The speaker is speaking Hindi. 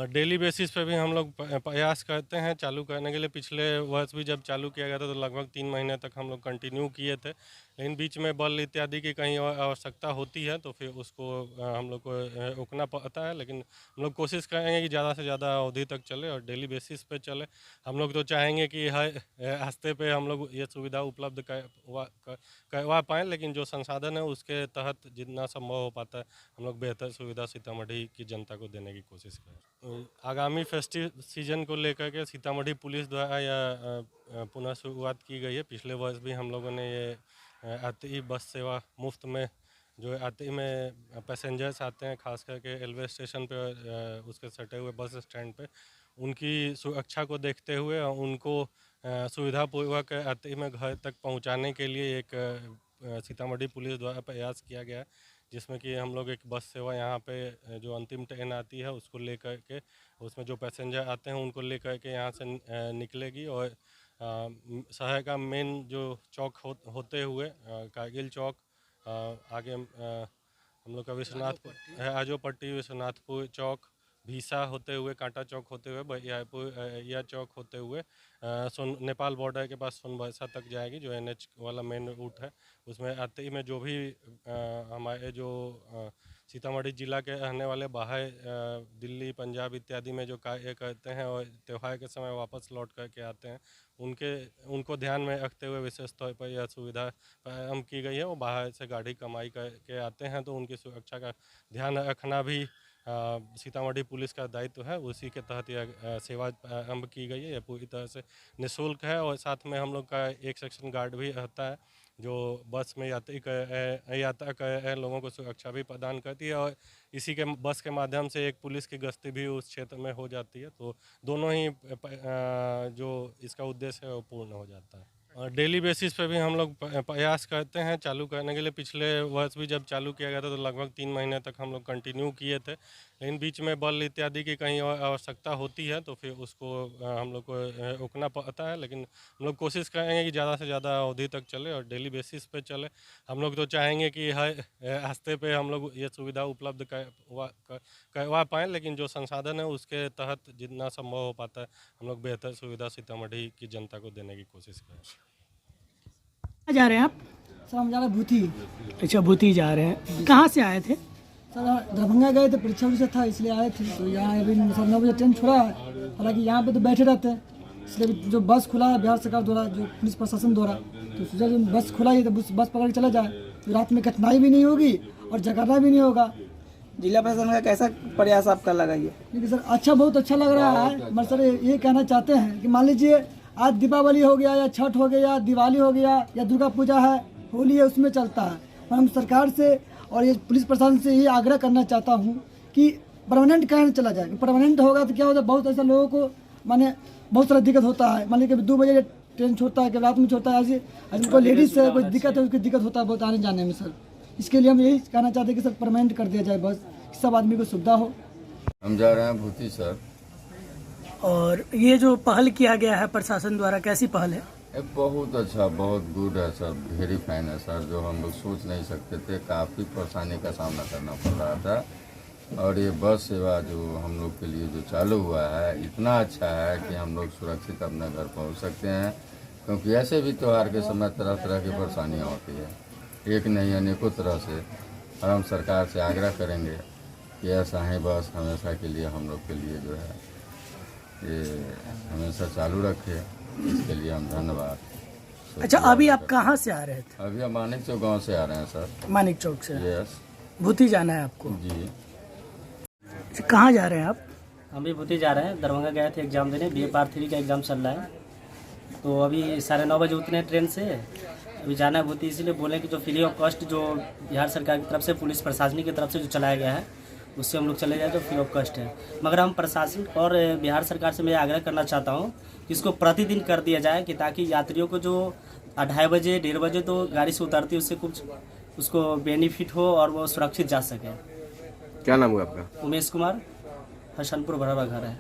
डेली बेसिस पे भी हम लोग प्रयास करते हैं चालू करने के लिए। पिछले वर्ष भी जब चालू किया गया था तो लगभग 3 महीने तक हम लोग कंटिन्यू किए थे, लेकिन बीच में बल इत्यादि की कहीं और आवश्यकता होती है तो फिर उसको हम लोग को रोकना पड़ता है। लेकिन हम लोग कोशिश करेंगे कि ज़्यादा से ज़्यादा अवधि तक चले और डेली बेसिस पे चले। हम लोग तो चाहेंगे कि हर रास्ते पे हम लोग ये सुविधा उपलब्ध करवा पाएँ, लेकिन जो संसाधन है उसके तहत जितना संभव हो पाता है हम लोग बेहतर सुविधा सीतामढ़ी की जनता को देने की कोशिश करें। आगामी फेस्टिव सीजन को लेकर के सीतामढ़ी पुलिस द्वारा यह पुनः शुरुआत की गई है। पिछले वर्ष भी हम लोगों ने ये आरटीई बस सेवा मुफ्त में, जो आरटीई में पैसेंजर्स आते हैं खास करके रेलवे स्टेशन पे उसके सटे हुए बस स्टैंड पे, उनकी सुरक्षा को देखते हुए उनको सुविधापूर्वक आरटीई में घर तक पहुंचाने के लिए एक सीतामढ़ी पुलिस द्वारा प्रयास किया गया है, जिसमें कि हम लोग एक बस सेवा यहाँ पे जो अंतिम ट्रेन आती है उसको लेकर के, उसमें जो पैसेंजर आते हैं उनको लेकर के यहाँ से निकलेगी और शहर का मेन जो चौक होते हुए कारगिल चौक, आगे हम लोग का विश्वनाथपुर है, आजोपट्टी विश्वनाथपुर चौक, भीसा होते हुए, कांटा चौक होते हुए, बरियारपुर या चौक होते हुए नेपाल बॉर्डर के पास सोनबरसा तक जाएगी, जो एनएच वाला मेन रूट है। उसमें आते ही में जो भी हमारे जो सीतामढ़ी जिला के रहने वाले बाहर दिल्ली, पंजाब इत्यादि में जो कार्य करते हैं और त्यौहार के समय वापस लौट करके आते हैं, उनको ध्यान में रखते हुए विशेष तौर पर यह सुविधा प्रारंभ की गई है। वो बाहर से गाड़ी कमाई करके आते हैं तो उनकी सुरक्षा का ध्यान रखना भी सीतामढ़ी पुलिस का दायित्व है। उसी के तहत यह सेवा आरंभ की गई है। यह पूरी तरह से निःशुल्क है और साथ में हम लोग का एक सेक्शन गार्ड भी रहता है जो बस में यात्रा कर लोगों को सुरक्षा भी प्रदान करती है और इसी के बस के माध्यम से एक पुलिस की गश्ती भी उस क्षेत्र में हो जाती है। तो दोनों ही जो इसका उद्देश्य है वो पूर्ण हो जाता है। और डेली बेसिस पे भी हम लोग प्रयास करते हैं चालू करने के लिए। पिछले वर्ष भी जब चालू किया गया था तो लगभग 3 महीने तक हम लोग कंटिन्यू किए थे, लेकिन बीच में बल इत्यादि की कहीं और आवश्यकता होती है तो फिर उसको हम लोग को रोकना पड़ता है। लेकिन हम लोग कोशिश करेंगे कि ज़्यादा से ज़्यादा अवधि तक चले और डेली बेसिस पे चले। हम लोग तो चाहेंगे कि हर रास्ते पे हम लोग ये सुविधा उपलब्ध करवा पाएँ, लेकिन जो संसाधन है उसके तहत जितना संभव हो पाता है हम लोग बेहतर सुविधा सीतामढ़ी की जनता को देने की कोशिश करें। कहाँ जा रहे हैं आप? सर हम जा रहे हैं भूती। अच्छा, भूती जा रहे हैं। कहाँ से आए थे? सर दरभंगा गए थे, परीक्षा से था इसलिए आए थे। तो यहाँ अभी सर 9 बजे ट्रेन छोड़ा है, हालांकि यहाँ पे तो बैठे रहते हैं, इसलिए जो बस खुला है बिहार सरकार द्वारा, जो पुलिस प्रशासन द्वारा, तो सोचा जो बस खुला है तो बस पकड़ के चला जाए तो रात में कठिनाई भी नहीं होगी और जगरना भी नहीं होगा। जिला प्रशासन का कैसा प्रयास आपका लगा ये? देखिए सर, अच्छा, बहुत अच्छा लग रहा है। मगर सर ये कहना चाहते हैं कि मान लीजिए आज दीपावली हो गया या छठ हो गया, दिवाली हो गया या दुर्गा पूजा है, होली है, उसमें चलता है। और हम सरकार से और ये पुलिस प्रशासन से ये आग्रह करना चाहता हूँ कि परमानेंट कहना चला जाए। परमानेंट होगा तो क्या होता है, बहुत ऐसा लोगों को माने बहुत सारा दिक्कत होता है। मान लीजिए 2 बजे ट्रेन छोड़ता है कि रात में छोड़ता है, आज कोई लेडीज़ है कोई दिक्कत है, उसकी दिक्कत होता है बहुत आने जाने में। सर इसके लिए हम यही कहना चाहते हैं कि सर परमानेंट कर दिया जाए बस, सब आदमी को सुविधा हो। हम जा रहे हैं भूती सर। और ये जो पहल किया गया है प्रशासन द्वारा, कैसी पहल है? बहुत अच्छा, बहुत गुड है सर, वेरी फाइन है सर। जो हम लोग सोच नहीं सकते थे, काफ़ी परेशानी का सामना करना पड़ रहा था और ये बस सेवा जो हम लोग के लिए जो चालू हुआ है इतना अच्छा है कि हम लोग सुरक्षित अपने घर पहुंच सकते हैं, क्योंकि ऐसे भी त्यौहार के समय तरह तरह की परेशानियां होती है, एक नहीं अनेकों तरह से। और हम सरकार से आग्रह करेंगे कि ऐसा ही बस हमेशा के लिए हम लोग के लिए जो है ये हमेशा चालू रखे। इसके लिए हम धन्यवाद। अच्छा, अभी आप कहाँ से आ रहे थे? अभी हम मानिक चौक गाँव से आ रहे हैं सर। मानिक चौक से? यस। भूती जाना है आपको? जी। अच्छा, कहाँ जा रहे हैं आप? हम भी भूती जा रहे हैं। दरभंगा गए थे एग्ज़ाम देने, BA Part 3 का एग्ज़ाम चल रहा है, तो अभी 9:30 बजे उतरे ट्रेन से। अभी जाना है भूती, इसीलिए बोले कि जो फ्री ऑफ कॉस्ट जो बिहार सरकार की तरफ से, पुलिस प्रशासन की तरफ से जो चलाया गया है उससे हम लोग चले जाए तो फ्री ऑफ कॉस्ट है। मगर हम प्रशासन और बिहार सरकार से मैं आग्रह करना चाहता हूँ कि इसको प्रतिदिन कर दिया जाए, कि ताकि यात्रियों को जो 2:30 बजे 1:30 बजे तो गाड़ी से उतरती है उससे कुछ उसको बेनिफिट हो और वो सुरक्षित जा सके। क्या नाम हुआ आपका? उमेश कुमार, हसनपुर भरावा घर है।